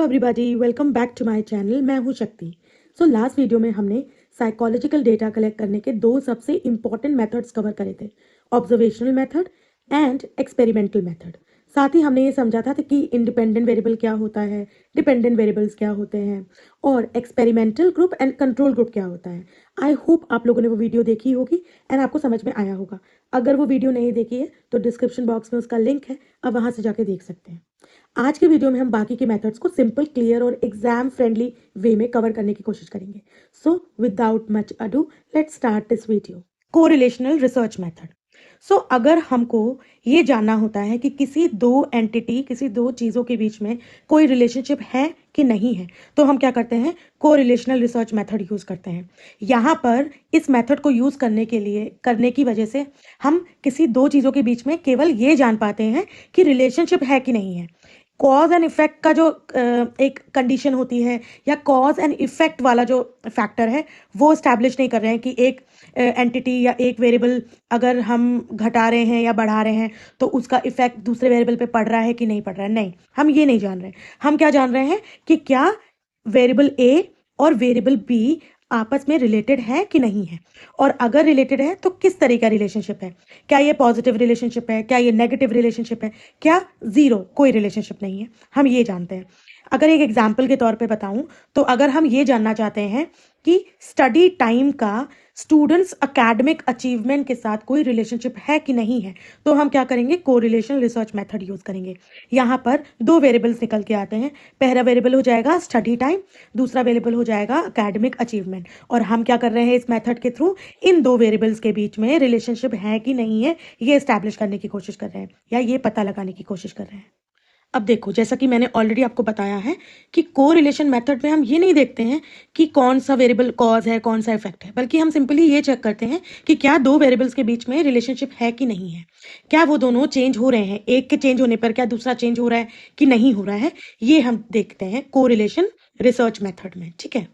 Hello everybody, welcome back to my channel. मैं हूं शक्ति। सो लास्ट वीडियो में हमने साइकोलॉजिकल डेटा कलेक्ट करने के दो सबसे इंपॉर्टेंट मेथड्स कवर करे थे, observational method and experimental method. साथ ही हमने ये समझा था कि इंडिपेंडेंट वेरिएबल क्या होता है, डिपेंडेंट वेरिएबल्स क्या होते हैं और experimental group and control group क्या होता है। आई होप आप लोगों ने वो वीडियो देखी होगी एंड आपको समझ में आया होगा। अगर वो वीडियो नहीं देखी है तो डिस्क्रिप्शन बॉक्स में उसका लिंक है, आप वहां से जाके देख सकते हैं। आज के वीडियो में हम बाकी के मेथड्स को सिंपल, क्लियर और एग्जाम फ्रेंडली वे में कवर करने की कोशिश करेंगे। So without much ado, let's start this video. Correlational research method. So अगर हमको ये जानना होता है कि किसी दो एंटिटी, किसी दो चीज़ों के बीच में कोई रिलेशनशिप है कि नहीं है, तो हम क्या करते हैं, कोरिलेशनल रिसर्च मेथड यूज़ करते हैं। यहाँ पर इस मेथड को यूज़ करने की वजह से हम किसी दो चीज़ों के बीच में केवल ये जान पाते हैं कि रिलेशनशिप है कि नहीं है। कॉज एंड इफेक्ट का जो एक कंडीशन होती है या कॉज एंड इफेक्ट वाला जो फैक्टर है वो इस्टेब्लिश नहीं कर रहे हैं कि एक एंटिटी या एक वेरिएबल अगर हम घटा रहे हैं या बढ़ा रहे हैं तो उसका इफेक्ट दूसरे वेरिएबल पे पड़ रहा है कि नहीं पड़ रहा है। नहीं, हम ये नहीं जान रहे। हम क्या जान रहे हैं कि क्या वेरिएबल ए और वेरिएबल बी आपस में रिलेटेड है कि नहीं है, और अगर रिलेटेड है तो किस तरह का रिलेशनशिप है। क्या ये पॉजिटिव रिलेशनशिप है, क्या ये नेगेटिव रिलेशनशिप है, क्या जीरो कोई रिलेशनशिप नहीं है, हम ये जानते हैं। अगर एक एग्जाम्पल के तौर पे बताऊं तो अगर हम ये जानना चाहते हैं कि स्टडी टाइम का स्टूडेंट्स एकेडमिक अचीवमेंट के साथ कोई रिलेशनशिप है कि नहीं है, तो हम क्या करेंगे, कोरिलेशनल रिसर्च मेथड यूज करेंगे। यहाँ पर दो वेरिएबल्स निकल के आते हैं। पहला वेरिएबल हो जाएगा स्टडी टाइम, दूसरा वेरिएबल हो जाएगा एकेडमिक अचीवमेंट। और हम क्या कर रहे हैं, इस मेथड के थ्रू इन दो वेरिएबल्स के बीच में रिलेशनशिप है कि नहीं है ये एस्टैब्लिश करने की कोशिश कर रहे हैं या ये पता लगाने की कोशिश कर रहे हैं। अब देखो, जैसा कि मैंने ऑलरेडी आपको बताया है कि कोरिलेशन मेथड में हम ये नहीं देखते हैं कि कौन सा वेरिएबल कॉज है, कौन सा इफेक्ट है, बल्कि हम सिंपली ये चेक करते हैं कि क्या दो वेरिएबल्स के बीच में रिलेशनशिप है कि नहीं है, क्या वो दोनों चेंज हो रहे हैं, एक के चेंज होने पर क्या दूसरा चेंज हो रहा है कि नहीं हो रहा है। ये हम देखते हैं कोरिलेशन रिसर्च मेथड में। ठीक है,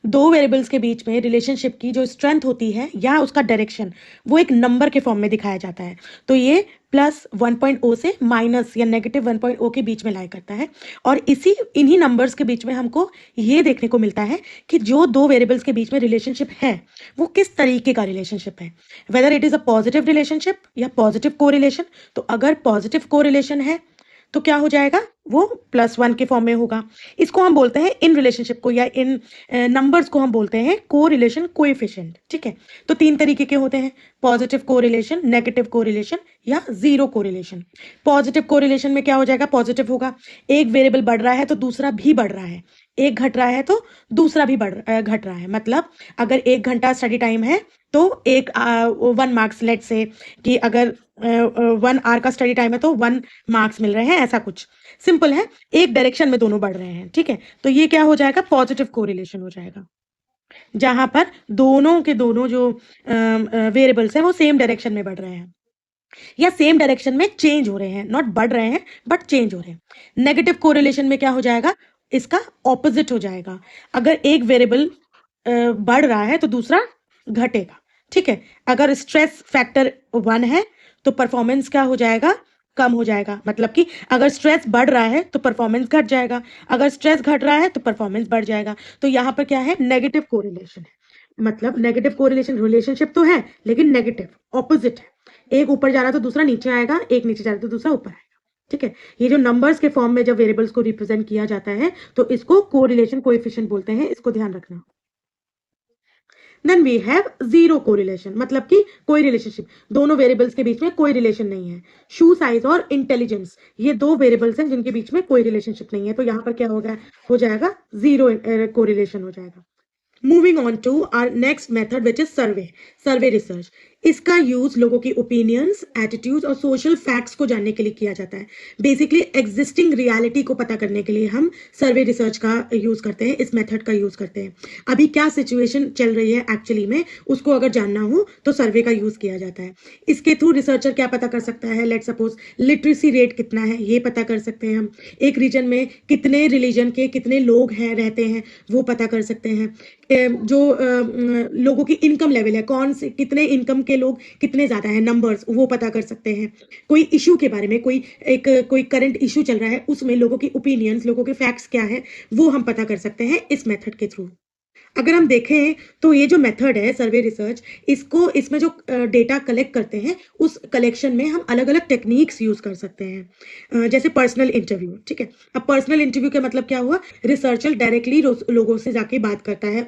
दो वेरिएबल्स के बीच में रिलेशनशिप की जो स्ट्रेंथ होती है या उसका डायरेक्शन, वो एक नंबर के फॉर्म में दिखाया जाता है। तो ये प्लस 1.0 से माइनस या नेगेटिव 1.0 के बीच में लाई करता है। और इन्हीं नंबर्स के बीच में हमको ये देखने को मिलता है कि जो दो वेरिएबल्स के बीच में रिलेशनशिप है वो किस तरीके का रिलेशनशिप है, whether it is a positive relationship या पॉजिटिव कोरिलेशन। तो अगर पॉजिटिव कोरिलेशन है तो क्या हो जाएगा, वो +1 के फॉर्म में होगा। इसको हम बोलते हैं, इन रिलेशनशिप को या इन नंबर्स को हम बोलते हैं कोरिलेशन कोएफिशिएंट। ठीक है, तो तीन तरीके के होते हैं, पॉजिटिव कोरिलेशन, नेगेटिव कोरिलेशन या जीरो कोरिलेशन। पॉजिटिव कोरिलेशन में क्या हो जाएगा, पॉजिटिव होगा, एक वेरिएबल बढ़ रहा है तो दूसरा भी बढ़ रहा है, एक घट रहा है तो दूसरा भी घट रहा है। मतलब अगर 1 घंटा स्टडी टाइम है तो 1 मार्क्स, लेट से कि अगर 1 आवर का स्टडी टाइम है तो 1 मार्क्स मिल रहे हैं, ऐसा कुछ सिंपल है। एक डायरेक्शन में दोनों बढ़ रहे हैं। ठीक है, तो ये क्या हो जाएगा, पॉजिटिव कोरिलेशन हो जाएगा, जहां पर दोनों के दोनों जो वेरिएबल्स हैं वो सेम डायरेक्शन में बढ़ रहे हैं या सेम डायरेक्शन में चेंज हो रहे हैं, नॉट बढ़ रहे हैं बट चेंज हो रहे हैं। नेगेटिव कोरिलेशन में क्या हो जाएगा, इसका ऑपोजिट हो जाएगा। अगर एक वेरिएबल बढ़ रहा है तो दूसरा घटेगा। ठीक है, अगर स्ट्रेस फैक्टर 1 है तो परफॉर्मेंस क्या हो जाएगा, कम हो जाएगा। मतलब कि अगर स्ट्रेस बढ़ रहा है तो परफॉर्मेंस घट जाएगा, अगर स्ट्रेस घट रहा है तो परफॉर्मेंस बढ़ जाएगा। तो यहाँ पर क्या है, नेगेटिव कोरिलेशन है। मतलब नेगेटिव कोरिलेशन, रिलेशनशिप तो है लेकिन नेगेटिव, ऑपोजिट है। एक ऊपर जा रहा है तो दूसरा नीचे आएगा, एक नीचे जा रहा है तो दूसरा ऊपर आएगा। ठीक है, ये जो नंबर्स के फॉर्म में जब वेरिएबल्स को रिप्रेजेंट किया जाता है तो इसको कोरिलेशन कोएफिशिएंट बोलते हैं, इसको ध्यान रखना। Then we have zero correlation, मतलब कि कोई रिलेशनशिप, दोनों वेरिएबल्स के बीच में कोई रिलेशन नहीं है। शू साइज और इंटेलिजेंस, ये दो वेरिएबल्स हैं जिनके बीच में कोई रिलेशनशिप नहीं है, तो यहाँ पर क्या होगा, हो जाएगा जीरो कोरिलेशन हो जाएगा। Moving on to our next method which is survey research. इसका यूज लोगों की ओपिनियंस, एटीट्यूड्स और सोशल फैक्ट्स को जानने के लिए किया जाता है। बेसिकली एग्जिस्टिंग रियलिटी को पता करने के लिए हम सर्वे रिसर्च का यूज करते हैं, इस मेथड का यूज करते हैं। अभी क्या सिचुएशन चल रही है एक्चुअली में, उसको अगर जानना हो तो सर्वे का यूज किया जाता है। इसके थ्रू रिसर्चर क्या पता कर सकता है, लेट सपोज लिटरेसी रेट कितना है ये पता कर सकते हैं हम, एक रीजन में कितने रिलीजन के कितने लोग हैं रहते हैं वो पता कर सकते हैं, जो लोगों की इनकम लेवल है, कौन से कितने इनकम के लोग कितने ज़्यादा हैं, नंबर्स वो पता कर सकते हैं। कोई इश्यू के बारे में, कोई करंट इश्यू चल रहा है, उसमें लोगों की ओपिनियंस, लोगों के फैक्ट्स क्या हैं, वो हम पता कर सकते हैं इस मेथड के थ्रू। अगर हम देखें तो ये जो मेथड है सर्वे रिसर्च, इसमें जो डेटा कलेक्ट करते हैं, उस कलेक्शन में हम अलग-अलग टेक्निक्स यूज़ कर सकते हैं। जैसे पर्सनल इंटरव्यू, ठीक है? अब पर्सनल इंटरव्यू का मतलब क्या हुआ? रिसर्चर डायरेक्टली लोगों से जाके बात करता है,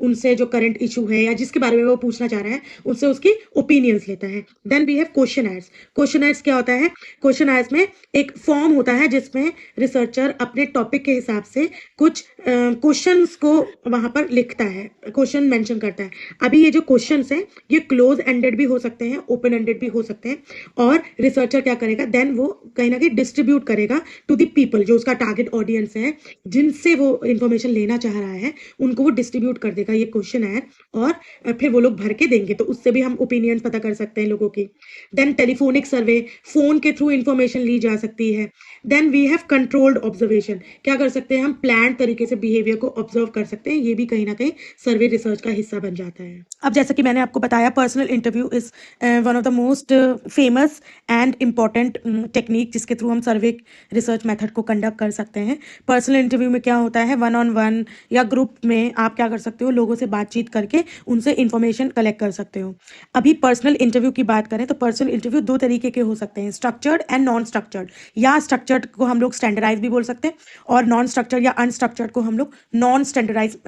उनसे जो करंट इश्यू है या जिसके बारे में वो पूछना चाह रहा है, उनसे उसकी ओपिनियंस लेता है। Then we have questionnaires. Questionnaires क्या होता है? क्वेश्चनर्स में एक फॉर्म होता है जिसमें रिसर्चर अपने टॉपिक के हिसाब से कुछ क्वेश्चंस को वहां पर लिखता है, क्वेश्चन मेंशन करता है। अभी ये जो क्वेश्चंस हैं, ये क्लोज एंडेड भी हो सकते हैं, ओपन एंडेड भी हो सकते हैं, और रिसर्चर क्या करेगा, देन वो कहीं ना कहीं डिस्ट्रीब्यूट करेगा टू द पीपल, जो उसका टारगेट ऑडियंस है, जिनसे वो इंफॉर्मेशन लेना चाह रहा है, उनको वो डिस्ट्रीब्यूट कर देगा ये क्वेश्चन है, और फिर वो लोग भर के देंगे, तो उससे भी हम ओपिनियन पता कर सकते हैं लोगों की। देन टेलीफोनिक सर्वे, फोन के थ्रू इंफॉर्मेशन ली जा सकती है। Then we have controlled observation, क्या कर सकते हैं हम, प्लान तरीके से बिहेवियर को ऑब्जर्व कर सकते हैं, ये भी कहीं ना कहीं सर्वे रिसर्च का हिस्सा बन जाता है। अब जैसा कि मैंने आपको बताया, personal interview is one of the most famous and important technique जिसके थ्रू हम सर्वे रिसर्च मेथड को कंडक्ट कर सकते हैं। पर्सनल इंटरव्यू में क्या होता है, 1-on-1 या ग्रुप में आप क्या कर सकते हो, लोगों से बातचीत करके उनसे इंफॉर्मेशन कलेक्ट कर सकते हो। अभी पर्सनल इंटरव्यू की बात करें तो पर्सनल इंटरव्यू दो तरीके के हो सकते हैं, स्ट्रक्चर्ड एंड नॉन स्ट्रक्चर्ड, या स्ट्रक्चर्ड को हम लोग स्टैंडर्डाइज भी बोल सकते हैं, और नॉन स्ट्रक्चर्ड या अनस्ट्रक्चर्ड को हम लोग नॉन स्टैंडर्डाइज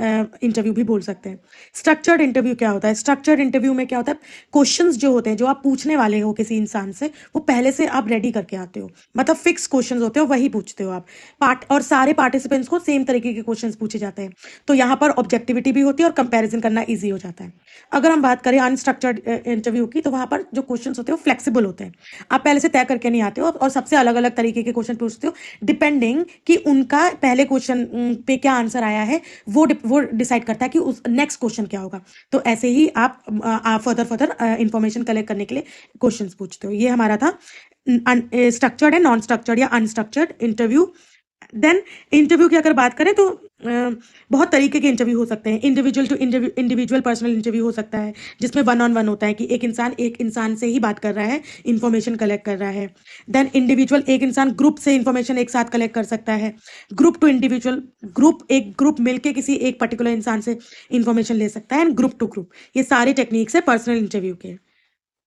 इंटरव्यू भी बोल सकते हैं। स्ट्रक्चर्ड इंटरव्यू क्या होता है? स्ट्रक्चर्ड इंटरव्यू में क्या होता है, क्वेश्चंस जो होते हैं, जो आप पूछने वाले हो किसी इंसान से, वो पहले से आप रेडी करके आते हो, मतलब फिक्स क्वेश्चंस होते हो, वही पूछते हो आप और सारे पार्टिसिपेंट्स को सेम तरीके के क्वेश्चंस पूछे जाते हैं, तो यहाँ पर ऑब्जेक्टिविटी भी होती है और कंपैरिजन करना ईजी हो जाता है। अगर हम बात करें अनस्ट्रक्चर्ड इंटरव्यू की, तो वहाँ पर जो क्वेश्चन होते हैं वो फ्लेक्सिबल होते हैं, आप पहले से तय करके नहीं आते हो और सबसे अलग अलग तरीके के क्वेश्चन पूछते हो, डिपेंडिंग कि उनका पहले क्वेश्चन पे क्या आंसर आया है, वो डिसाइड करता है कि उस नेक्स्ट क्वेश्चन क्या होगा। तो ऐसे ही आप फर्दर इंफॉर्मेशन कलेक्ट करने के लिए क्वेश्चंस पूछते हो। ये हमारा था स्ट्रक्चर्ड एंड नॉन स्ट्रक्चर्ड या अनस्ट्रक्चर्ड इंटरव्यू। देन इंटरव्यू की अगर बात करें तो बहुत तरीके के इंटरव्यू हो सकते हैं। Individual to individual personal interview हो सकता है, जिसमें 1-on-1 होता है कि एक इंसान से ही बात कर रहा है, इंफॉर्मेशन कलेक्ट कर रहा है। देन इंडिविजुअल, एक इंसान ग्रुप से इंफॉर्मेशन एक साथ कलेक्ट कर सकता है। ग्रुप टू इंडिविजुअल, एक ग्रुप मिलके किसी एक पर्टिकुलर इंसान से इंफॉर्मेशन ले सकता है, एंड ग्रुप टू ग्रुप, ये सारे टेक्निक्स है पर्सनल इंटरव्यू के।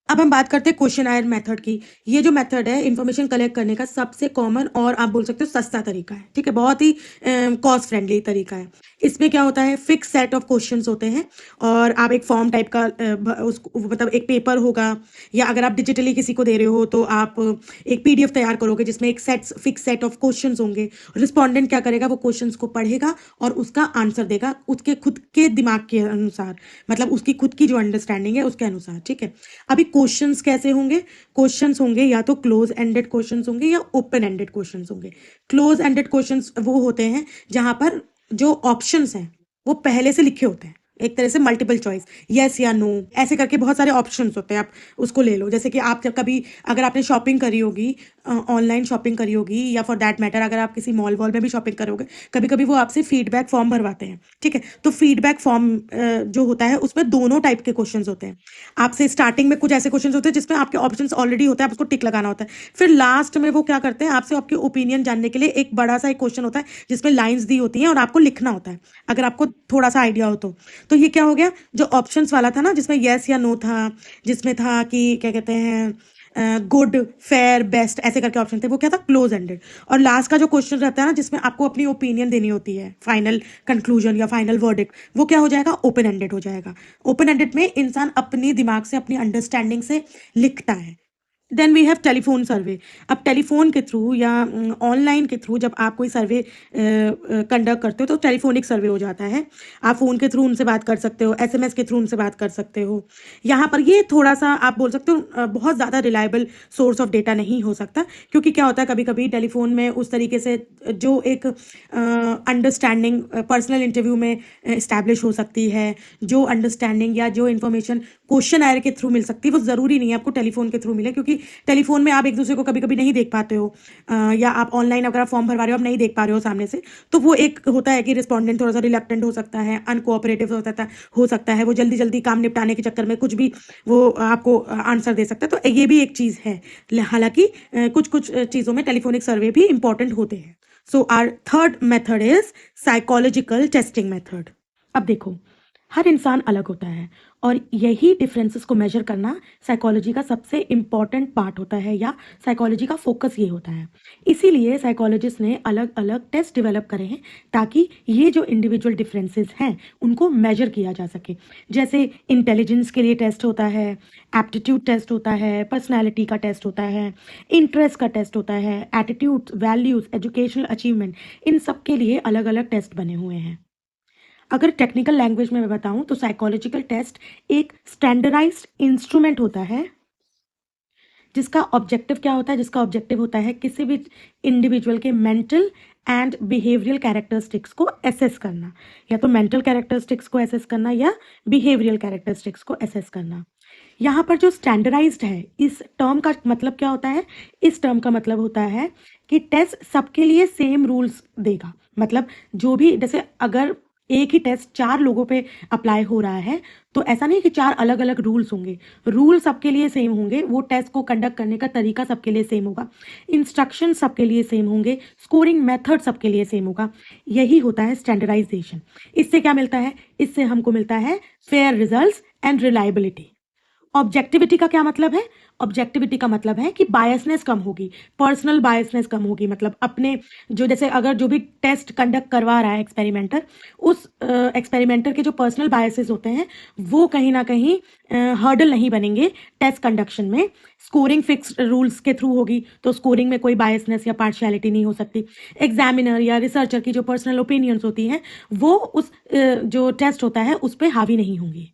अब हम बात करते हैं क्वेश्चन मेथड की। ये जो मेथड है इंफॉर्मेशन कलेक्ट करने का सबसे कॉमन और आप बोल सकते हो सस्ता तरीका है, ठीक है, बहुत ही कॉस्ट फ्रेंडली तरीका है। इसमें क्या होता है, फिक्स सेट ऑफ क्वेश्चंस होते हैं, और आप एक फॉर्म टाइप का उसको मतलब एक पेपर होगा, या अगर आप डिजिटली किसी को दे रहे हो तो आप एक PDF तैयार करोगे जिसमें एक फिक्स सेट ऑफ क्वेश्चंस होंगे। रिस्पॉन्डेंट क्या करेगा, वो क्वेश्चंस को पढ़ेगा और उसका आंसर देगा उसके खुद के दिमाग के अनुसार, मतलब उसकी खुद की जो अंडरस्टैंडिंग है उसके अनुसार, ठीक है। अभी क्वेश्चंस कैसे होंगे, क्वेश्चंस होंगे या तो क्लोज एंडेड क्वेश्चंस होंगे या ओपन एंडेड क्वेश्चंस होंगे। क्लोज एंडेड क्वेश्चंस वो होते हैं जहां पर जो ऑप्शंस हैं वो पहले से लिखे होते हैं, एक तरह से मल्टीपल चॉइस, यस या नो, ऐसे करके बहुत सारे ऑप्शंस होते हैं, आप उसको ले लो। जैसे कि आप जब कभी अगर आपने शॉपिंग करी होगी, ऑनलाइन शॉपिंग करी होगी, या फॉर दैट मैटर अगर आप किसी मॉल वॉल में भी शॉपिंग करोगे, कभी कभी वो आपसे फीडबैक फॉर्म भरवाते हैं, ठीक है। तो फीडबैक फॉर्म जो होता है उसमें दोनों टाइप के क्वेश्चंस होते हैं। आपसे स्टार्टिंग में कुछ ऐसे क्वेश्चंस होते हैं जिसमें आपके ऑप्शंस ऑलरेडी होते हैं, आप उसको टिक लगाना होता है। फिर लास्ट में वो क्या करते हैं, आपसे आपके ओपिनियन जानने के लिए एक बड़ा सा एक क्वेश्चन होता है जिसमें लाइन्स दी होती हैं और आपको लिखना होता है, अगर आपको थोड़ा सा आइडिया हो तो ये क्या हो गया, जो ऑप्शंस वाला था ना जिसमें यस या नो था, जिसमें था कि क्या कहते हैं गुड, फेयर, बेस्ट, ऐसे करके ऑप्शन थे, वो क्या था, क्लोज एंडेड। और लास्ट का जो क्वेश्चन रहता है ना जिसमें आपको अपनी ओपिनियन देनी होती है, फाइनल कंक्लूजन या फाइनल वर्डिक्ट, वो क्या हो जाएगा, ओपन एंडेड हो जाएगा। ओपन एंडेड में इंसान अपनी दिमाग से, अपनी अंडरस्टैंडिंग से लिखता है। देन वी हैव टेलीफोन सर्वे। अब टेलीफोन के थ्रू या ऑनलाइन के थ्रू जब आप कोई सर्वे कंडक्ट करते हो तो टेलीफोनिक सर्वे हो जाता है। आप फ़ोन के थ्रू उनसे बात कर सकते हो, SMS के थ्रू उनसे बात कर सकते हो। यहाँ पर ये थोड़ा सा आप बोल सकते हो बहुत ज़्यादा रिलायबल सोर्स ऑफ डेटा नहीं हो सकता, क्योंकि क्या होता है कभी कभी टेलीफोन में उस तरीके से जो एक अंडरस्टैंडिंग पर्सनल इंटरव्यू में इस्टेब्लिश हो सकती है, जो अंडरस्टैंडिंग या जो इन्फॉर्मेशन क्वेश्चन आयर के थ्रू मिल सकती है, वो ज़रूरी नहीं है आपको टेलीफोन के थ्रू मिले, क्योंकि टेलीफोन में आप एक दूसरे को कभी कभी नहीं देख पाते हो, या आप ऑनलाइन अगर आप फॉर्म भरवा रहे हो आप नहीं देख पा रहे हो सामने से, तो वो एक होता है कि रिस्पॉन्डेंट थोड़ा सा रिलक्टेंट हो सकता है, अनकोऑपरेटिव हो सकता है, वो जल्दी जल्दी काम निपटाने के चक्कर में कुछ भी वो आपको आंसर दे सकता है, तो ये भी एक चीज़ है। हालांकि कुछ कुछ चीज़ों में टेलीफोनिक सर्वे भी इंपॉर्टेंट होते हैं। So our third method is psychological testing method. अब देखो, हर इंसान अलग होता है और यही डिफरेंसेस को मेजर करना साइकोलॉजी का सबसे इम्पॉर्टेंट पार्ट होता है, या साइकोलॉजी का फोकस ये होता है। इसीलिए साइकोलॉजिस्ट ने अलग अलग टेस्ट डेवलप करे हैं ताकि ये जो इंडिविजुअल डिफरेंसेस हैं उनको मेजर किया जा सके। जैसे इंटेलिजेंस के लिए टेस्ट होता है, एप्टीट्यूड टेस्ट होता है, पर्सनैलिटी का टेस्ट होता है, इंटरेस्ट का टेस्ट होता है, एटीट्यूड, वैल्यूज़, एजुकेशनल अचीवमेंट, इन सब के लिए अलग अलग टेस्ट बने हुए हैं। अगर टेक्निकल लैंग्वेज में मैं बताऊं तो साइकोलॉजिकल टेस्ट एक स्टैंडर्डाइज्ड इंस्ट्रूमेंट होता है जिसका ऑब्जेक्टिव क्या होता है, जिसका ऑब्जेक्टिव होता है किसी भी इंडिविजुअल के मेंटल एंड बिहेवियरल कैरेक्टरिस्टिक्स को एसेस करना, या तो मेंटल कैरेक्टरिस्टिक्स को एसेस करना या बिहेवियरल कैरेक्टरिस्टिक्स को एसेस करना। यहाँ पर जो स्टैंडर्डाइज्ड है, इस टर्म का मतलब क्या होता है? इस टर्म का मतलब होता है कि टेस्ट सबके लिए सेम रूल्स देगा। मतलब जो भी, जैसे अगर एक ही टेस्ट 4 लोगों पे अप्लाई हो रहा है तो ऐसा नहीं कि 4 अलग अलग रूल्स होंगे, रूल सबके लिए सेम होंगे, वो टेस्ट को कंडक्ट करने का तरीका सबके लिए सेम होगा, इंस्ट्रक्शन सबके लिए सेम होंगे, स्कोरिंग मेथड सबके लिए सेम होगा। यही होता है स्टैंडर्डाइजेशन। इससे क्या मिलता है? इससे हमको मिलता है fair results and reliability. Objectivity का क्या मतलब है? ऑब्जेक्टिविटी का मतलब है कि बायसनेस कम होगी, पर्सनल बायसनेस कम होगी। मतलब अपने जो, जैसे अगर जो भी टेस्ट कंडक्ट करवा रहा है एक्सपेरिमेंटर, उस एक्सपेरिमेंटर के जो पर्सनल बायसेस होते हैं वो कहीं ना कहीं हर्डल नहीं बनेंगे टेस्ट कंडक्शन में। स्कोरिंग फिक्स्ड रूल्स के थ्रू होगी तो स्कोरिंग में कोई बायसनेस या पार्शियलिटी नहीं हो सकती। एग्जामिनर या रिसर्चर की जो पर्सनल ओपिनियंस होती हैं वो उस जो टेस्ट होता है उस पर हावी नहीं होंगी।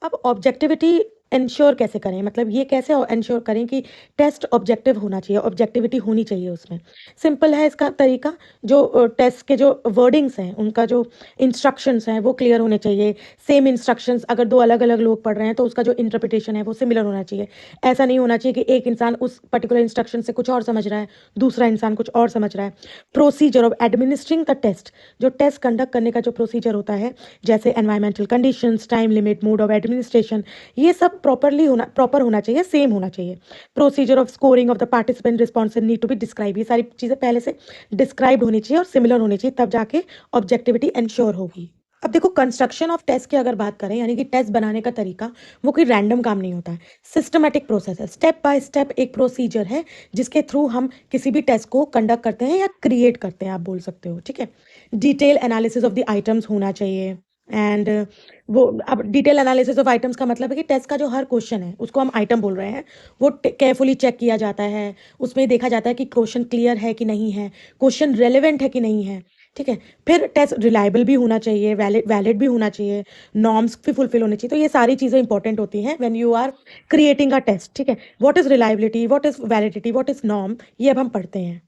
अब ऑब्जेक्टिविटी इंश्योर कैसे करें? मतलब ये कैसे इंश्योर करें कि टेस्ट ऑब्जेक्टिव होना चाहिए, ऑब्जेक्टिविटी होनी चाहिए उसमें? सिंपल है इसका तरीका। जो टेस्ट के जो वर्डिंग्स हैं, उनका जो इंस्ट्रक्शंस हैं वो क्लियर होने चाहिए। सेम इंस्ट्रक्शंस अगर 2 अलग अलग लोग पढ़ रहे हैं तो उसका जो इंटरप्रिटेशन है वो सिमिलर होना चाहिए। ऐसा नहीं होना चाहिए कि एक इंसान उस पर्टिकुलर इंस्ट्रक्शन से कुछ और समझ रहा है, दूसरा इंसान कुछ और समझ रहा है। Procedure of administering the test, जो टेस्ट कंडक्ट करने का जो प्रोसीजर होता है, जैसे environmental conditions, time limit, mode of administration, ये सब प्रॉपर होना चाहिए, सेम होना चाहिए। Procedure of scoring of the participant response need to be describe, ये सारी चीज़ें पहले से डिस्क्राइब होनी चाहिए और सिमिलर होनी चाहिए, तब जाके ऑब्जेक्टिविटी इंश्योर होगी। अब देखो, कंस्ट्रक्शन ऑफ टेस्ट की अगर बात करें, यानी कि टेस्ट बनाने का तरीका, वो कोई रैंडम काम नहीं होता है, सिस्टमेटिक प्रोसेस है। स्टेप बाय स्टेप एक प्रोसीजर है जिसके थ्रू हम किसी भी टेस्ट को कंडक्ट करते हैं या क्रिएट करते हैं, आप बोल सकते हो। ठीक है, detail analysis of the items होना चाहिए। एंड वो, अब डिटेल एनालिसिस ऑफ आइटम्स का मतलब है कि टेस्ट का जो हर क्वेश्चन है उसको हम आइटम बोल रहे हैं, वो केयरफुली चेक किया जाता है। उसमें देखा जाता है कि क्वेश्चन क्लियर है कि नहीं है, क्वेश्चन रेलेवेंट है कि नहीं है। ठीक है, फिर टेस्ट रिलायबल भी होना चाहिए, वैलिड भी होना चाहिए, नॉर्म्स भी फुलफिल होनी चाहिए। तो ये सारी चीज़ें इंपॉर्टेंट होती हैं when you are creating a test. ठीक है, what is reliability, what is validity, what is norm, ये अब हम पढ़ते हैं।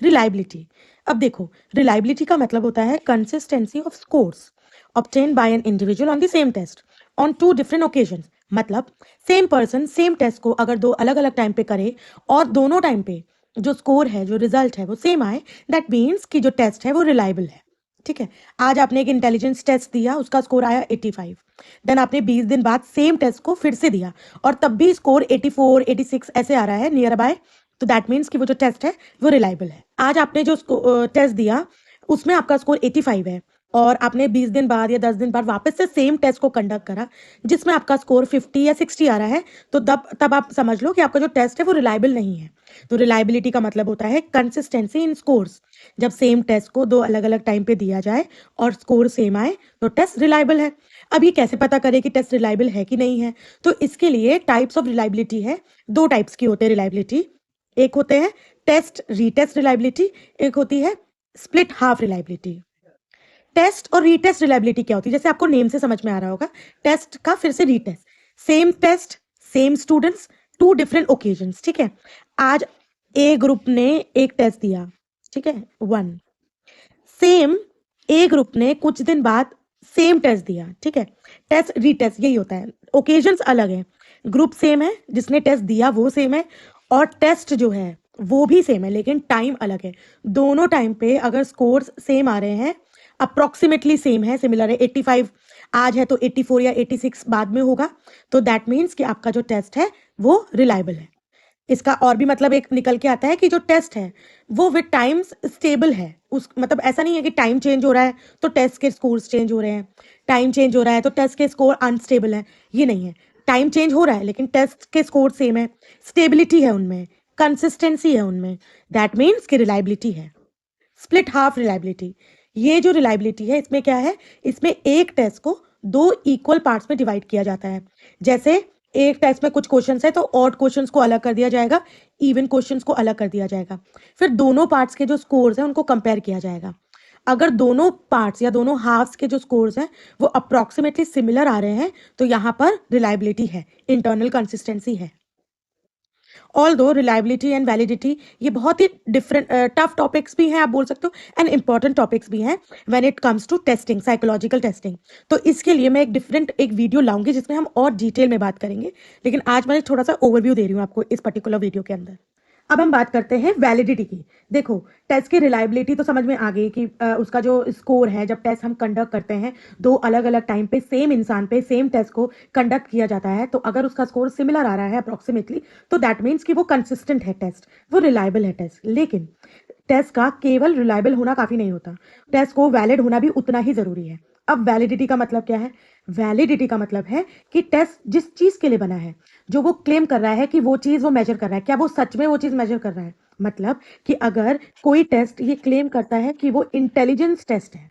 रिलायबिलिटी, अब देखो, रिलायबिलिटी का मतलब होता है consistency of scores obtained by an individual on the same test on 2 different occasions। मतलब सेम पर्सन सेम टेस्ट को अगर 2 अलग अलग टाइम पे करे और दोनों टाइम पे जो स्कोर है, जो रिजल्ट है वो सेम आए, दैट मीन्स कि जो टेस्ट है वो रिलायबल है। ठीक है, आज आपने एक इंटेलिजेंस टेस्ट दिया, उसका स्कोर आया 85, देन आपने 20 दिन बाद सेम टेस्ट को फिर से दिया और तब भी स्कोर 84, 86 ऐसे आ रहा है नियर बाय, तो दैट मीन्स कि वो जो टेस्ट है वो रिलायबल है। आज आपने जो टेस्ट दिया उसमें आपका स्कोर 85 है और आपने 20 दिन बाद या 10 दिन बाद वापस से सेम टेस्ट को कंडक्ट करा जिसमें आपका स्कोर 50 या 60 आ रहा है, तो तब आप समझ लो कि आपका जो टेस्ट है वो रिलायबल नहीं है। तो रिलायबिलिटी का मतलब होता है कंसिस्टेंसी इन स्कोर्स। जब सेम टेस्ट को 2 अलग अलग टाइम पे दिया जाए और स्कोर सेम आए तो टेस्ट रिलायबल है। अब ये कैसे पता करें कि टेस्ट रिलायबल है कि नहीं है? तो इसके लिए टाइप्स ऑफ रिलायबिलिटी है, 2 टाइप्स की होते हैं रिलायबिलिटी। एक होते हैं टेस्ट रीटेस्ट रिलायबिलिटी, एक होती है स्प्लिट हाफ रिलायबिलिटी। टेस्ट और रीटेस्ट रिलायबिलिटी क्या होती है? जैसे आपको नेम से समझ में आ रहा होगा, टेस्ट का फिर से retest, same test, same students, 2 different occasions. ठीक है, आज ए ग्रुप ने एक टेस्ट दिया, ठीक है, 1, सेम ए ग्रुप ने कुछ दिन बाद सेम टेस्ट दिया, ठीक है, टेस्ट रीटेस्ट यही होता है, ओकेजन्स अलग है, ग्रुप सेम है, जिसने टेस्ट दिया वो सेम है, और टेस्ट जो है वो भी सेम है, लेकिन टाइम अलग है। दोनों टाइम पे अगर स्कोर्स सेम आ रहे हैं, अप्रोक्सीमेटली सेम है, सिमिलर है, 85 आज है तो 84 या 86 बाद में होगा, तो दैट मीन्स कि आपका जो टेस्ट है वो रिलायबल है। इसका और भी मतलब एक निकल के आता है कि जो टेस्ट है वो विद टाइम्स स्टेबल है, उस मतलब ऐसा नहीं है कि टाइम चेंज हो रहा है तो टेस्ट के स्कोर्स चेंज हो रहे हैं, टाइम चेंज हो रहा है तो टेस्ट के स्कोर अनस्टेबल है, ये नहीं है। टाइम चेंज हो रहा है लेकिन टेस्ट के स्कोर सेम है, स्टेबिलिटी है उनमें, कंसिस्टेंसी है उनमें, दैट मीन्स कि रिलायबिलिटी है। स्प्लिट हाफ रिलायबिलिटी, ये जो रिलायबिलिटी है इसमें क्या है, इसमें एक टेस्ट को दो इक्वल पार्ट्स में डिवाइड किया जाता है। जैसे एक टेस्ट में कुछ क्वेश्चंस है तो ऑड क्वेश्चंस को अलग कर दिया जाएगा, इवन क्वेश्चंस को अलग कर दिया जाएगा, फिर दोनों पार्ट्स के जो स्कोर्स हैं उनको कंपेयर किया जाएगा। अगर दोनों पार्ट्स या दोनों हाफ्स के जो स्कोर्स हैं वो अप्रोक्सीमेटली सिमिलर आ रहे हैं तो यहाँ पर रिलायबिलिटी है, इंटरनल कंसिस्टेंसी है। ऑल दो रिलायबिलिटी एंड वैलिडिटी ये बहुत ही डिफरेंट टफ टॉपिक्स भी हैं, आप बोल सकते हो, एंड इंपॉर्टेंट टॉपिक्स भी हैं when it comes to testing, psychological testing. तो इसके लिए मैं एक वीडियो लाऊंगी जिसमें हम और डिटेल में बात करेंगे, लेकिन आज मैं थोड़ा सा ओवरव्यू दे रही हूँ आपको इस पर्टिकुलर वीडियो के अंदर। अब हम बात करते हैं वैलिडिटी की। देखो, टेस्ट की रिलायबिलिटी तो समझ में आ गई कि उसका जो स्कोर है, जब टेस्ट हम कंडक्ट करते हैं दो अलग अलग टाइम पे सेम इंसान पे सेम टेस्ट को कंडक्ट किया जाता है, तो अगर उसका स्कोर सिमिलर आ रहा है अप्रोक्सीमेटली, तो दैट मीन्स कि वो कंसिस्टेंट है टेस्ट, वो रिलायबल है टेस्ट। लेकिन टेस्ट का केवल रिलायबल होना काफी नहीं होता, टेस्ट को वैलिड होना भी उतना ही जरूरी है। अब वैलिडिटी का मतलब क्या है? वैलिडिटी का मतलब है कि टेस्ट जिस चीज के लिए बना है, जो वो क्लेम कर रहा है कि वो चीज वो मेजर कर रहा है, क्या वो सच में वो चीज मेजर कर रहा है? मतलब कि अगर कोई टेस्ट ये क्लेम करता है कि वो इंटेलिजेंस टेस्ट है,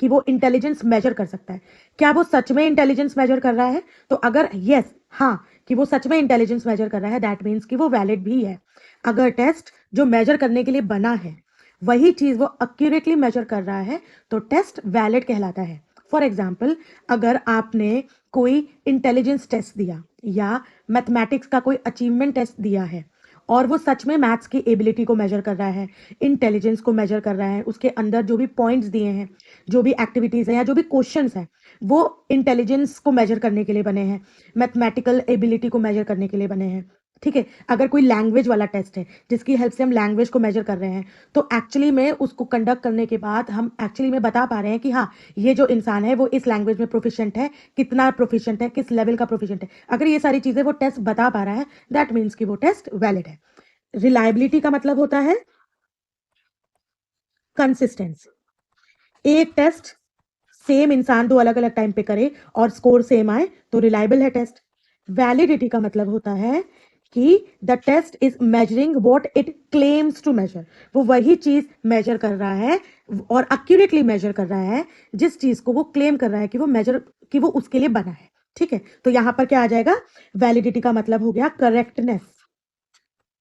कि वो इंटेलिजेंस मेजर कर सकता है, क्या वो सच में इंटेलिजेंस मेजर कर रहा है? तो अगर यस, हाँ, कि वो सच में इंटेलिजेंस मेजर कर रहा है, दैट मीन्स कि वो वैलिड भी है। अगर टेस्ट जो मेजर करने के लिए बना है वही चीज वो एक्यूरेटली मेजर कर रहा है, तो टेस्ट वैलिड कहलाता है। फॉर एग्जाम्पल, अगर आपने कोई इंटेलिजेंस टेस्ट दिया या मैथमेटिक्स का कोई अचीवमेंट टेस्ट दिया है और वो सच में मैथ्स की एबिलिटी को मेजर कर रहा है, इंटेलिजेंस को मेजर कर रहा है, उसके अंदर जो भी पॉइंट्स दिए हैं, जो भी एक्टिविटीज हैं या जो भी क्वेश्चंस हैं, वो इंटेलिजेंस को मेजर करने के लिए बने हैं, मैथमेटिकल एबिलिटी को मेजर करने के लिए बने हैं, ठीक है। अगर कोई लैंग्वेज वाला टेस्ट है जिसकी हेल्प से हम लैंग्वेज को मेजर कर रहे हैं, तो एक्चुअली में उसको कंडक्ट करने के बाद हम एक्चुअली में बता पा रहे हैं कि हाँ, ये जो इंसान है वो इस लैंग्वेज में प्रोफिशिएंट है, कितना प्रोफिशिएंट है, किस लेवल का प्रोफिशिएंट है। अगर ये सारी चीजें वो टेस्ट बता पा रहा है, दैट मीन्स कि वो टेस्ट वैलिड है। रिलायबिलिटी का मतलब होता है कंसिस्टेंसी। एक टेस्ट सेम इंसान दो अलग अलग टाइम पे करे और स्कोर सेम आए तो रिलायबल है टेस्ट। वैलिडिटी का मतलब होता है कि the test is measuring what it claims to measure, वो वही चीज मेजर कर रहा है और एक्यूरेटली मेजर कर रहा है जिस चीज को वो क्लेम कर रहा है कि वो मेजर, कि वो उसके लिए बना है, ठीक है। तो यहां पर क्या आ जाएगा? वैलिडिटी का मतलब हो गया करेक्टनेस,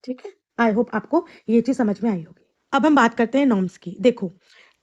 ठीक है। आई होप आपको ये चीज समझ में आई होगी। अब हम बात करते हैं नॉर्म्स की। देखो,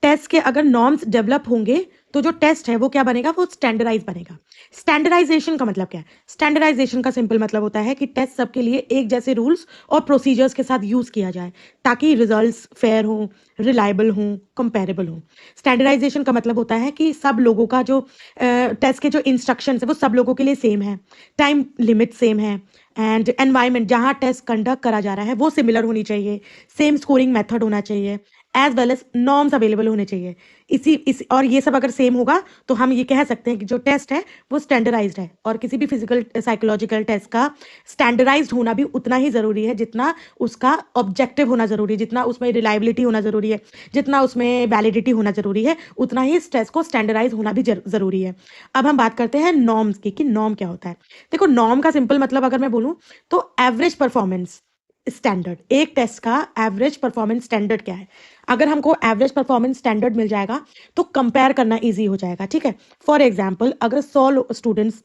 टेस्ट के अगर नॉर्म्स डेवलप होंगे तो जो टेस्ट है वो क्या बनेगा? वो स्टैंडर्डाइज बनेगा। स्टैंडर्डाइजेशन का मतलब क्या है? स्टैंडर्डाइजेशन का सिंपल मतलब होता है कि टेस्ट सबके लिए एक जैसे रूल्स और प्रोसीजर्स के साथ यूज किया जाए ताकि रिजल्ट्स फेयर हो, रिलायबल हो, कंपेरेबल हो। स्टैंडर्डाइजेशन का मतलब होता है कि सब लोगों का जो टेस्ट के जो इंस्ट्रक्शंस है वो सब लोगों के लिए सेम है, टाइम लिमिट सेम है, एंड एनवायरमेंट जहां टेस्ट कंडक्ट करा जा रहा है वो सिमिलर होनी चाहिए, सेम स्कोरिंग मेथड होना चाहिए, as well as norms available होने चाहिए। इस और ये सब अगर सेम होगा तो हम ये कह सकते हैं कि जो टेस्ट है वो स्टैंडर्डाइज्ड है। और किसी भी फिजिकल साइकोलॉजिकल टेस्ट का स्टैंडर्डाइज्ड होना भी उतना ही जरूरी है जितना उसका ऑब्जेक्टिव होना जरूरी है, जितना उसमें रिलायबिलिटी होना जरूरी है, जितना उसमें वैलिडिटी होना जरूरी है, उतना ही इस टेस्ट को स्टैंडर्डाइज होना भी जरूरी है। अब हम बात करते हैं नॉर्म्स की कि नॉर्म क्या होता है। देखो, नॉर्म का सिंपल मतलब अगर मैं बोलूं तो एवरेज परफॉर्मेंस स्टैंडर्ड। एक टेस्ट का एवरेज परफॉर्मेंस स्टैंडर्ड क्या है? अगर हमको एवरेज परफॉर्मेंस स्टैंडर्ड मिल जाएगा तो कंपेयर करना इजी हो जाएगा, ठीक है। फॉर एग्जांपल, अगर 100 स्टूडेंट्स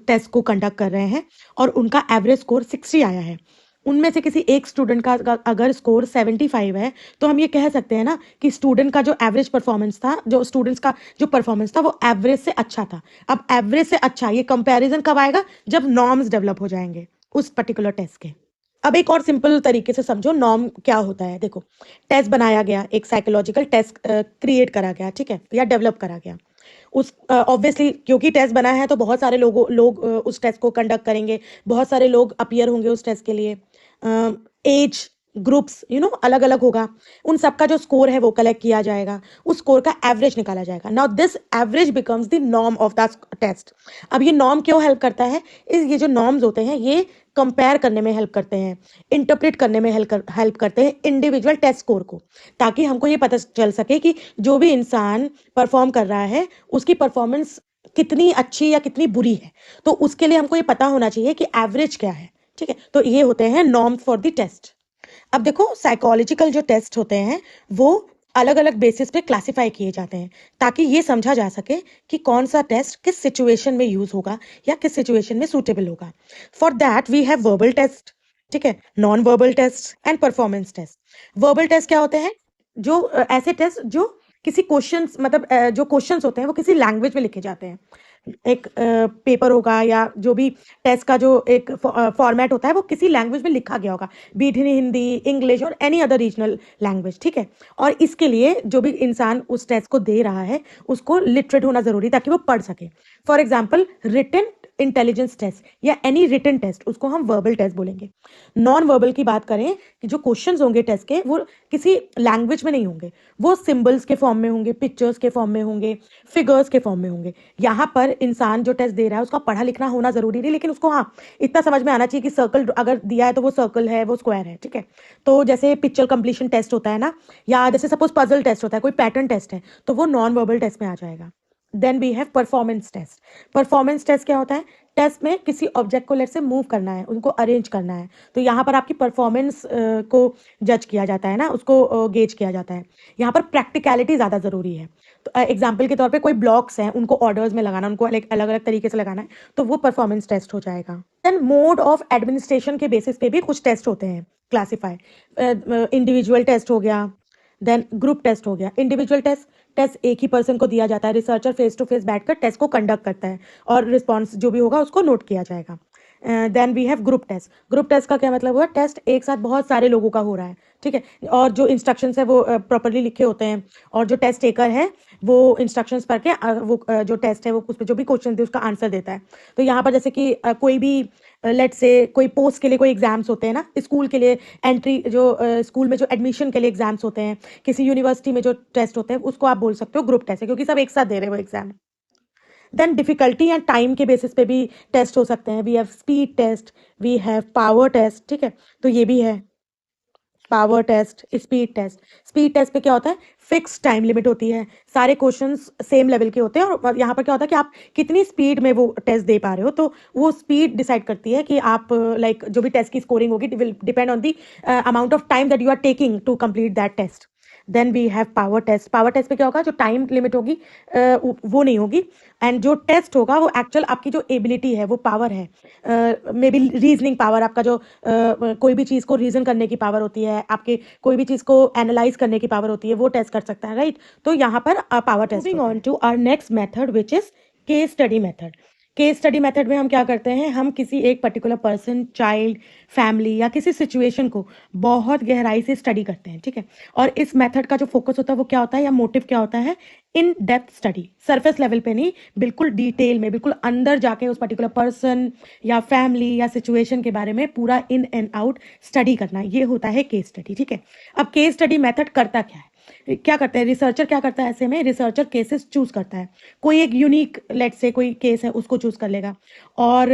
टेस्ट को कंडक्ट कर रहे हैं और उनका एवरेज स्कोर 60 आया है, उनमें से किसी एक स्टूडेंट का अगर स्कोर 75 है, तो हम ये कह सकते हैं ना कि स्टूडेंट का जो एवरेज परफॉर्मेंस था, जो स्टूडेंट्स का जो परफॉर्मेंस था वो एवरेज से अच्छा था। अब एवरेज से अच्छा ये कंपैरिजन कब आएगा? जब नॉर्म्स डेवलप हो जाएंगे उस पर्टिकुलर टेस्ट के। अब एक और सिंपल तरीके से समझो नॉर्म क्या होता है। देखो, टेस्ट बनाया गया, एक साइकोलॉजिकल टेस्ट क्रिएट करा गया, ठीक है, या डेवलप करा गया। उस ऑब्वियसली क्योंकि टेस्ट बना है तो बहुत सारे लोग उस टेस्ट को कंडक्ट करेंगे, बहुत सारे लोग अपीयर होंगे उस टेस्ट के लिए, एज ग्रुप्स अलग अलग होगा, उन सबका जो स्कोर है वो कलेक्ट किया जाएगा, उस स्कोर का एवरेज निकाला जाएगा। Now this average becomes the norm of the test. अब ये नॉर्म क्यों हेल्प करता है? ये जो नॉर्म्स होते हैं ये कंपेयर करने में हेल्प करते हैं, इंटरप्रेट करने में हेल्प करते हैं इंडिविजुअल टेस्ट स्कोर को, ताकि हमको ये पता चल सके कि जो भी इंसान परफॉर्म कर रहा है उसकी परफॉर्मेंस कितनी अच्छी या कितनी बुरी है। तो उसके लिए हमको ये पता होना चाहिए कि एवरेज क्या है। ठीक है, तो ये होते हैं नॉर्म्स फॉर द टेस्ट। अब देखो, साइकोलॉजिकल जो टेस्ट होते हैं वो अलग अलग बेसिस पे क्लासिफाई किए जाते हैं, ताकि ये समझा जा सके कि कौन सा टेस्ट किस सिचुएशन में यूज होगा या किस सिचुएशन में सूटेबल होगा। For that we have verbal test, ठीक है, non verbal test and performance test. Verbal test क्या होते हैं? जो ऐसे टेस्ट जो किसी क्वेश्चंस मतलब जो क्वेश्चंस होते हैं वो किसी लैंग्वेज में लिखे जाते हैं। एक पेपर होगा या जो भी टेस्ट का जो एक फॉर्मेट होता है वो किसी लैंग्वेज में लिखा गया होगा, B it in Hindi, English और एनी अदर रीजनल लैंग्वेज। ठीक है, और इसके लिए जो भी इंसान उस टेस्ट को दे रहा है उसको लिटरेट होना जरूरी, ताकि वो पढ़ सके। For example, written intelligence test या एनी रिटन टेस्ट, उसको हम वर्बल टेस्ट बोलेंगे। नॉन वर्बल की बात करें कि जो क्वेश्चंस होंगे टेस्ट के वो किसी लैंग्वेज में नहीं होंगे, वो सिंबल्स के फॉर्म में होंगे, पिक्चर्स के फॉर्म में होंगे, फिगर्स के फॉर्म में होंगे। यहाँ पर इंसान जो टेस्ट दे रहा है उसका पढ़ा लिखना होना जरूरी नहीं, लेकिन उसको हाँ इतना समझ में आना चाहिए कि सर्कल अगर दिया है तो वो सर्कल है, वो स्क्वायर है। ठीक है, तो जैसे पिक्चर कंप्लीशन टेस्ट होता है ना, या जैसे सपोज पजल टेस्ट होता है, कोई पैटर्न टेस्ट है, तो वो नॉन वर्बल टेस्ट में आ जाएगा। Then we have performance test. Performance test क्या होता है? टेस्ट में किसी ऑब्जेक्ट को लेट से मूव करना है, उनको अरेंज करना है, तो यहाँ पर आपकी परफॉर्मेंस को जज किया जाता है ना, उसको गेज किया जाता है। यहाँ पर प्रैक्टिकलिटी ज़्यादा ज़रूरी है। तो एग्जाम्पल के तौर पे कोई ब्लॉक्स हैं, उनको ऑर्डर्स में लगाना, उनको अलग अलग तरीके से लगाना है, तो वो परफॉर्मेंस टेस्ट हो जाएगा। देन मोड ऑफ एडमिनिस्ट्रेशन के बेसिस पे भी कुछ टेस्ट होते हैं क्लासीफाई। इंडिविजुअल टेस्ट हो गया, देन ग्रुप टेस्ट हो गया। इंडिविजुअल टेस्ट, टेस्ट एक ही पर्सन को दिया जाता है, रिसर्चर फेस टू फेस बैठकर टेस्ट को कंडक्ट करता है और रिस्पॉन्स जो भी होगा उसको नोट किया जाएगा। Then we have group test. Group test का क्या मतलब हुआ? टेस्ट एक साथ बहुत सारे लोगों का हो रहा है, ठीक है, और जो इंस्ट्रक्शंस है वो प्रॉपरली लिखे होते हैं, और जो टेस्ट टेकर है वो इंस्ट्रक्शंस पढ़ के वो जो टेस्ट है वो उस पर जो भी क्वेश्चन थे उसका आंसर देता है। तो यहाँ पर जैसे कि कोई भी लेट से कोई पोस्ट के लिए कोई एग्जाम्स होते हैं ना, स्कूल के लिए एंट्री, जो स्कूल में जो एडमिशन के लिए एग्जाम्स होते हैं, किसी यूनिवर्सिटी में जो टेस्ट होते हैं, उसको आप बोल सकते हो ग्रुप टेस्ट है, क्योंकि सब एक साथ दे रहे हो exam. Then difficulty and time के बेसिस पे भी टेस्ट हो सकते हैं। We have speed test, we have power test, ठीक है, तो ये भी है power test, speed test. Speed test पे क्या होता है? फिक्स टाइम लिमिट होती है, सारे क्वेश्चंस सेम लेवल के होते हैं, और यहाँ पर क्या होता है कि आप कितनी स्पीड में वो टेस्ट दे पा रहे हो, तो वो स्पीड डिसाइड करती है कि आप लाइक जो भी टेस्ट की स्कोरिंग होगी will depend on the amount of time that you are taking to complete that test. Then we have power test. Power test पे क्या होगा? जो टाइम लिमिट होगी वो नहीं होगी, एंड जो टेस्ट होगा वो एक्चुअल आपकी जो एबिलिटी है, वो पावर है, मे बी रीजनिंग पावर, आपका जो कोई भी चीज़ को रीजन करने की पावर होती है, आपके कोई भी चीज़ को एनालाइज करने की पावर होती है, वो टेस्ट कर सकता है, राइट। तो यहाँ पर power test. Moving on to our next method which is case study method. Case study method में हम क्या करते हैं? हम किसी एक पर्टिकुलर पर्सन, चाइल्ड, फैमिली या किसी सिचुएशन को बहुत गहराई से स्टडी करते हैं, ठीक है, और इस मेथड का जो फोकस होता है वो क्या होता है, या मोटिव क्या होता है? In depth study, surface level पे नहीं, बिल्कुल डिटेल में, बिल्कुल अंदर जाके उस पर्टिकुलर पर्सन या फैमिली या सिचुएशन के बारे में पूरा इन एंड आउट स्टडी करना, ये होता है केस स्टडी, ठीक है। अब केस स्टडी मेथड करता क्या है? क्या करते हैं रिसर्चर? क्या करता है ऐसे में? रिसर्चर केसेस चूज करता है, कोई एक यूनिक लेट से कोई केस है उसको चूज कर लेगा, और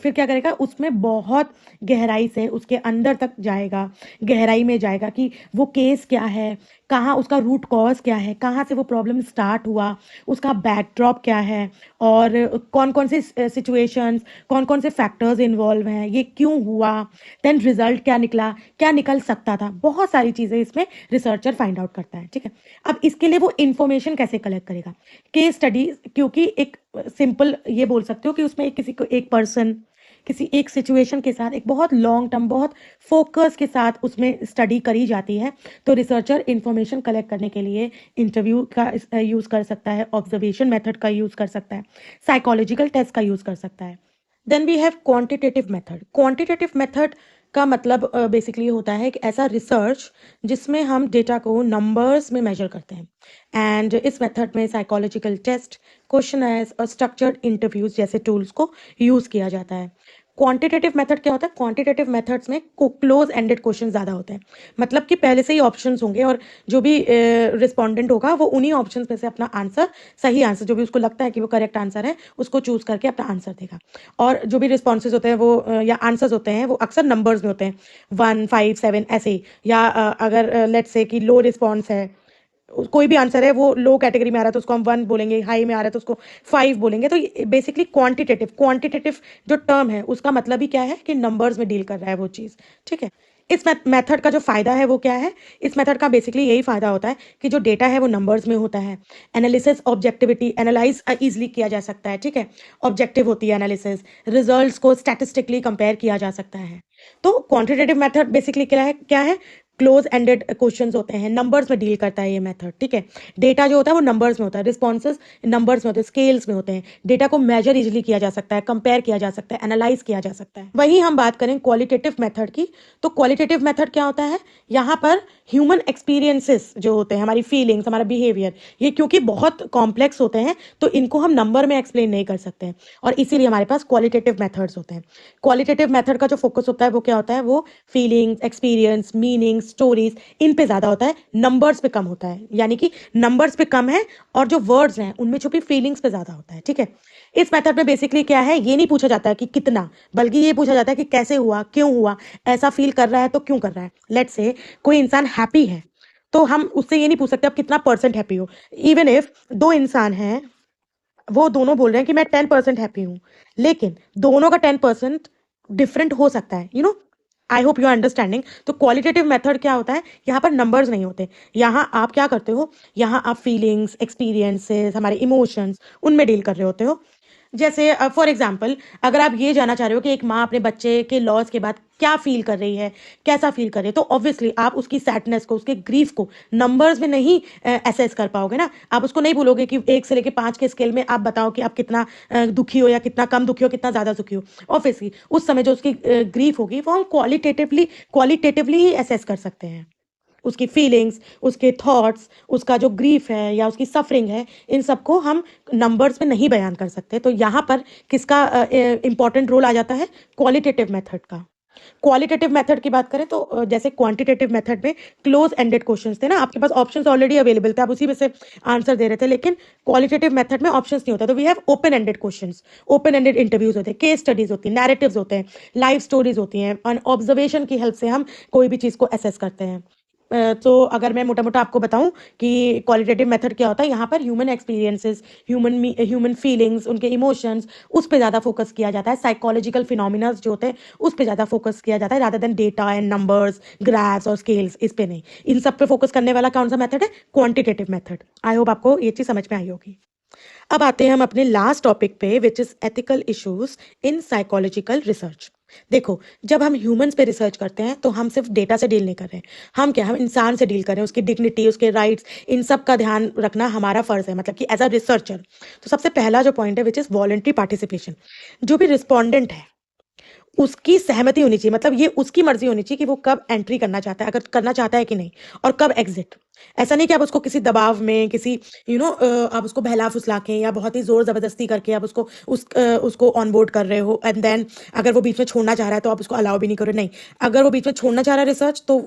फिर क्या करेगा? उसमें बहुत गहराई से उसके अंदर तक जाएगा, गहराई में जाएगा कि वो केस क्या है, कहाँ उसका रूट कॉज क्या है, कहाँ से वो प्रॉब्लम स्टार्ट हुआ, उसका बैकड्रॉप क्या है, और कौन कौन से सिचुएशंस, कौन कौन से फैक्टर्स इन्वॉल्व हैं, ये क्यों हुआ, देन रिजल्ट क्या निकला, क्या निकल सकता था, बहुत सारी चीज़ें इसमें रिसर्चर फाइंड आउट करता है, ठीक है। अब इसके लिए वो इंफॉर्मेशन कैसे कलेक्ट करेगा? केस स्टडी, क्योंकि एक सिंपल ये बोल सकते हो कि उसमें किसी को एक पर्सन किसी एक सिचुएशन के साथ एक बहुत लॉन्ग टर्म, बहुत फोकस के साथ उसमें स्टडी करी जाती है, तो रिसर्चर इंफॉर्मेशन कलेक्ट करने के लिए इंटरव्यू का यूज़ कर सकता है, ऑब्जर्वेशन मेथड का यूज़ कर सकता है, साइकोलॉजिकल टेस्ट का यूज़ कर सकता है। Then we have quantitative method. Quantitative method का मतलब बेसिकली होता है कि ऐसा रिसर्च जिसमें हम डेटा को नंबर्स में मेजर करते हैं। एंड इस मेथड में साइकोलॉजिकल टेस्ट, क्वेश्चनर्स और स्ट्रक्चर्ड इंटरव्यूज जैसे टूल्स को यूज़ किया जाता है। क्वांटिटेटिव मेथड क्या होता है? क्वांटिटेटिव मेथड्स में क्लोज एंडेड क्वेश्चन ज़्यादा होते हैं, मतलब कि पहले से ही ऑप्शंस होंगे और जो भी रिस्पोंडेंट होगा वो उन्हीं ऑप्शंस में से अपना आंसर, सही आंसर जो भी उसको लगता है कि वो करेक्ट आंसर है, उसको चूज करके अपना आंसर देगा। और जो भी रिस्पॉन्सेज होते हैं वो या आंसर्स होते हैं वो अक्सर नंबर्स में होते हैं, 1, 5, 7 ऐसे ही। या अगर लेट्स से कि लो रिस्पॉन्स है, कोई भी आंसर है वो लो कैटेगरी में आ रहा है तो उसको हम 1 बोलेंगे, हाई में आ रहा है तो उसको 5 बोलेंगे। तो बेसिकली क्वांटिटेटिव क्वांटिटेटिव जो टर्म है उसका मतलब ही क्या है कि नंबर्स में डील कर रहा है वो चीज़। ठीक है। इस मेथड का जो फायदा है वो क्या है? इस मेथड का बेसिकली यही फायदा होता है कि जो डेटा है वो नंबर्स में होता है। एनालिसिस ऑब्जेक्टिविटी, एनालाइज इजिली किया जा सकता है। ठीक है। ऑब्जेक्टिव होती है एनालिसिस, रिजल्ट्स को स्टैटिस्टिकली कंपेयर किया जा सकता है। तो क्वांटिटेटिव मेथड बेसिकली क्या है? क्लोज एंडेड क्वेश्चंस होते हैं, नंबर्स में डील करता है ये मेथड। ठीक है। डेटा जो होता है वो नंबर्स में होता है, रिस्पॉन्सेज नंबर्स में होते हैं, स्केल्स में होते हैं। डेटा को मेजर इजिली किया जा सकता है, कंपेयर किया जा सकता है, एनालाइज किया जा सकता है। वहीं हम बात करें क्वालिटेटिव मेथड की, तो क्वालिटेटिव मेथड क्या होता है? यहाँ पर ह्यूमन एक्सपीरियंसेस जो होते हैं, हमारी फीलिंग्स, हमारा बिहेवियर, ये क्योंकि बहुत कॉम्प्लेक्स होते हैं तो इनको हम नंबर में एक्सप्लेन नहीं कर सकते हैं, और इसीलिए हमारे पास क्वालिटेटिव मेथड्स होते हैं। क्वालिटेटिव मेथड का जो फोकस होता है वो क्या होता है? वो फीलिंग्स, एक्सपीरियंस, मीनिंग, स्टोरीज, इन पे ज्यादा होता है, नंबर्स पे कम होता है। यानी कि नंबर्स पे कम है और जो वर्ड्स हैं उनमें छुपी फीलिंग्स पे ज्यादा होता है। ठीक है। इस मेथड में बेसिकली क्या है, ये नहीं पूछा जाता है कि कितना, बल्कि ये पूछा जाता है कि कैसे हुआ, क्यों हुआ, ऐसा फील कर रहा है तो क्यों कर रहा है। लेट्स से कोई इंसान हैप्पी है तो हम उससे ये नहीं पूछ सकते आप कितना परसेंट हैप्पी हो। इवन इफ दो इंसान हैं, वो दोनों बोल रहे हैं कि मैं 10% हैप्पी हूँ, लेकिन दोनों का 10% डिफरेंट हो सकता है। I hope you are understanding. तो क्वालिटेटिव मेथड क्या होता है? यहाँ पर नंबर्स नहीं होते। यहाँ आप क्या करते हो? यहाँ आप फीलिंग्स, एक्सपीरियंसेस, हमारे इमोशंस, उनमें डील कर रहे होते हो। जैसे फॉर एग्जाम्पल, अगर आप ये जानना चाह रहे हो कि एक माँ अपने बच्चे के लॉस के बाद क्या फील कर रही है, कैसा फील कर रही है, तो ऑब्वियसली आप उसकी सैडनेस को, उसके ग्रीफ को नंबर्स में नहीं एसेस कर पाओगे ना। आप उसको नहीं बोलोगे कि 1 से लेके 5 के स्केल में आप बताओ कि आप कितना दुखी हो, या कितना कम दुखी हो, कितना ज़्यादा दुखी हो। ऑब्वियसली उस समय जो उसकी ग्रीफ होगी वो हम क्वालिटेटिवली ही एसेस कर सकते हैं। उसकी फीलिंग्स, उसके थॉट्स, उसका जो ग्रीफ है या उसकी सफरिंग है, इन सबको हम नंबर्स में नहीं बयान कर सकते। तो यहाँ पर किसका इंपॉर्टेंट रोल आ जाता है? क्वालिटेटिव मेथड का। क्वालिटेटिव मेथड की बात करें तो जैसे क्वांटिटेटिव मेथड में क्लोज एंडेड क्वेश्चंस थे ना, आपके पास ऑप्शंस ऑलरेडी अवेलेबल थे, आप उसी में से आंसर दे रहे थे। लेकिन क्वालिटेटिव मेथड में ऑप्शंस नहीं होता, तो we have open ended questions, open ended interviews होते हैं, केस स्टडीज होती हैं, नैरेटिव्स होते हैं, लाइव स्टोरीज होती हैं, और ऑब्जर्वेशन की हेल्प से हम कोई भी चीज़ को असेस करते हैं। तो अगर मैं मोटा मोटा आपको बताऊं कि क्वालिटेटिव मेथड क्या होता है, यहाँ पर ह्यूमन एक्सपीरियंसेस, ह्यूमन फीलिंग्स, उनके इमोशंस, उस पर ज़्यादा फोकस किया जाता है। साइकोलॉजिकल फिनोमिना जो होते हैं उस पर ज़्यादा फोकस किया जाता है, rather than data and numbers, graphs और स्केल्स, इस पे नहीं। इन सब पे फोकस करने वाला कौन सा मेथड है? Quantitative method. आई होप आपको ये चीज़ समझ में आई होगी। अब आते हैं हम अपने लास्ट टॉपिक पे, which is ethical issues in psychological research. देखो, जब हम ह्यूमंस पे रिसर्च करते हैं तो हम सिर्फ डेटा से डील नहीं कर रहे हैं, हम इंसान से डील कर रहे हैं। उसकी डिग्निटी, उसके राइट्स, इन सब का ध्यान रखना हमारा फर्ज है, मतलब कि एज अ रिसर्चर। तो सबसे पहला जो पॉइंट है विच इज वॉलंटरी पार्टिसिपेशन। जो भी रिस्पॉन्डेंट है उसकी सहमति होनी चाहिए, मतलब ये उसकी मर्जी होनी चाहिए कि वो कब एंट्री करना चाहता है, अगर करना चाहता है कि नहीं, और कब एग्जिट। ऐसा नहीं कि आप उसको किसी दबाव में, किसी आप उसको बहला फुसला के या बहुत ही जोर जबरदस्ती करके आप उसको ऑन बोर्ड कर रहे हो, एंड देन अगर वो बीच में छोड़ना चाह रहा है तो आप उसको अलाउ भी नहीं करो। नहीं, अगर वो बीच में छोड़ना चाह रहा है रिसर्च, तो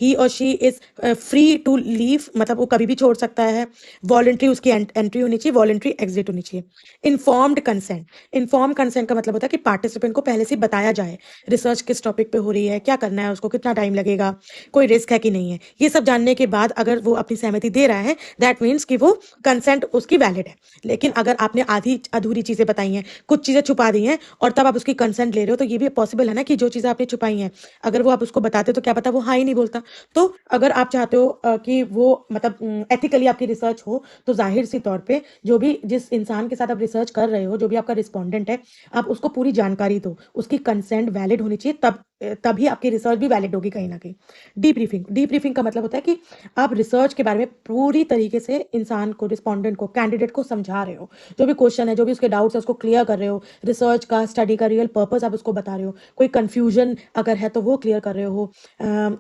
ही और she is free to leave, मतलब वो कभी भी छोड़ सकता है। वॉलंटरी उसकी एंट्री होनी चाहिए, वॉलंटरी एग्जिट होनी चाहिए। Informed consent. इन्फॉर्म कंसेंट का मतलब होता है कि पार्टिसिपेंट को पहले से बताया जाए रिसर्च किस टॉपिक पे हो रही है, क्या करना है उसको, कितना टाइम लगेगा, कोई रिस्क है कि नहीं है। ये सब जानने के बाद अगर वो अपनी सहमति दे रहा है, दैट मीन्स कि वो कंसेंट उसकी वैलिड है। लेकिन अगर आपने आधी अधूरी चीजें बताई हैं, कुछ चीजें छुपा दी हैं, और तब आप उसकी कंसेंट ले रहे हो, तो ये भी पॉसिबल है ना कि जो चीजें आपने छुपाई हैं अगर वो आप उसको बताते तो क्या पता वो हाँ ही नहीं बोलता। तो अगर आप चाहते हो कि वो मतलब एथिकली आपकी रिसर्च हो, तो जाहिर सी तौर पे जो भी जिस इंसान के साथ आप रिसर्च कर रहे हो, जो भी आपका रिस्पॉन्डेंट है, आप उसको पूरी जानकारी दो, उसकी कंसेंट वैलिड होनी चाहिए, तब तभी आपकी रिसर्च भी वैलिड होगी कहीं ना कहीं। डीब्रीफिंग का मतलब होता है कि आप रिसर्च के बारे में पूरी तरीके से इंसान को, रिस्पोंडेंट को, कैंडिडेट को समझा रहे हो। जो भी क्वेश्चन है, जो भी उसके डाउट्स है, उसको क्लियर कर रहे हो। रिसर्च का, स्टडी का रियल पर्पस आप उसको बता रहे हो। कोई कंफ्यूजन अगर है तो वो क्लियर कर रहे हो।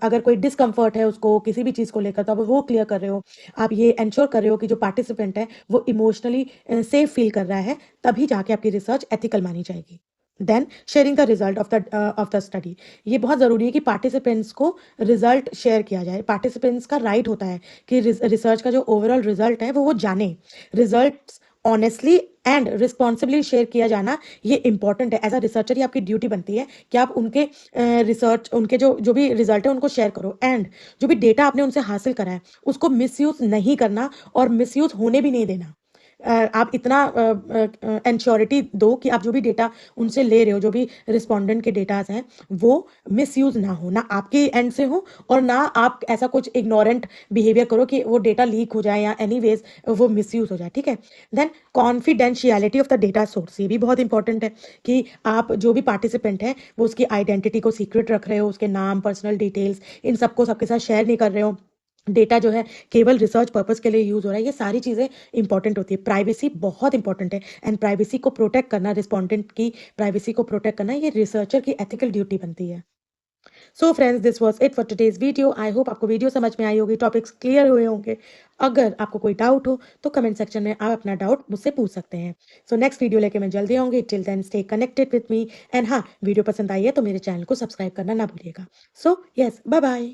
अगर कोई डिस्कम्फर्ट है उसको किसी भी चीज़ को लेकर, तो आप वो क्लियर कर रहे हो। आप ये इंश्योर कर रहे हो कि जो पार्टिसिपेंट है वो इमोशनली सेफ फील कर रहा है, तभी जाके आपकी रिसर्च एथिकल मानी जाएगी। Then sharing the result of the study. ये बहुत ज़रूरी है कि पार्टिसिपेंट्स को रिजल्ट शेयर किया जाए। पार्टिसिपेंट्स का राइट होता है कि रिसर्च का जो ओवरऑल रिजल्ट है वो जाने। Result honestly and responsibly share किया जाना ये इंपॉर्टेंट है। एज अ रिसर्चर ये आपकी ड्यूटी बनती है कि आप उनके रिसर्च, उनके जो जो भी रिजल्ट है उनको शेयर करो। एंड जो भी डेटा आपने उनसे हासिल करा है उसको मिसयूज नहीं करना और मिसयूज होने भी नहीं देना। आप इतना एंश्योरिटी दो कि आप जो भी डेटा उनसे ले रहे हो, जो भी रिस्पोंडेंट के डेटाज हैं, वो मिसयूज ना हो, ना आपके एंड से हो और ना आप ऐसा कुछ इग्नोरेंट बिहेवियर करो कि वो डेटा लीक हो जाए या एनीवेज वो मिसयूज हो जाए। ठीक है। Then confidentiality of the data source, ये भी बहुत इंपॉर्टेंट है कि आप जो भी पार्टिसिपेंट है वो उसकी आइडेंटिटी को सीक्रेट रख रहे हो, उसके नाम, पर्सनल डिटेल्स, इन सबको सबके साथ शेयर नहीं कर रहे हो। डेटा जो है केवल रिसर्च पर्पस के लिए यूज हो रहा है। ये सारी चीज़ें इंपॉर्टेंट होती है। प्राइवेसी बहुत इंपॉर्टेंट है एंड प्राइवेसी को प्रोटेक्ट करना, रिस्पोंडेंट की प्राइवेसी को प्रोटेक्ट करना, ये रिसर्चर की एथिकल ड्यूटी बनती है। So friends, this was it for today's video. I hope आपको वीडियो समझ में आई होगी, टॉपिक्स क्लियर हुए होंगे। अगर आपको कोई डाउट हो तो कमेंट सेक्शन में आप अपना डाउट मुझसे पूछ सकते हैं। सो नेक्स्ट वीडियो लेके मैं जल्दी आऊँगी। Till then stay connected with me and हाँ, वीडियो पसंद आई है तो मेरे चैनल को सब्सक्राइब करना ना भूलिएगा। So yes, bye bye.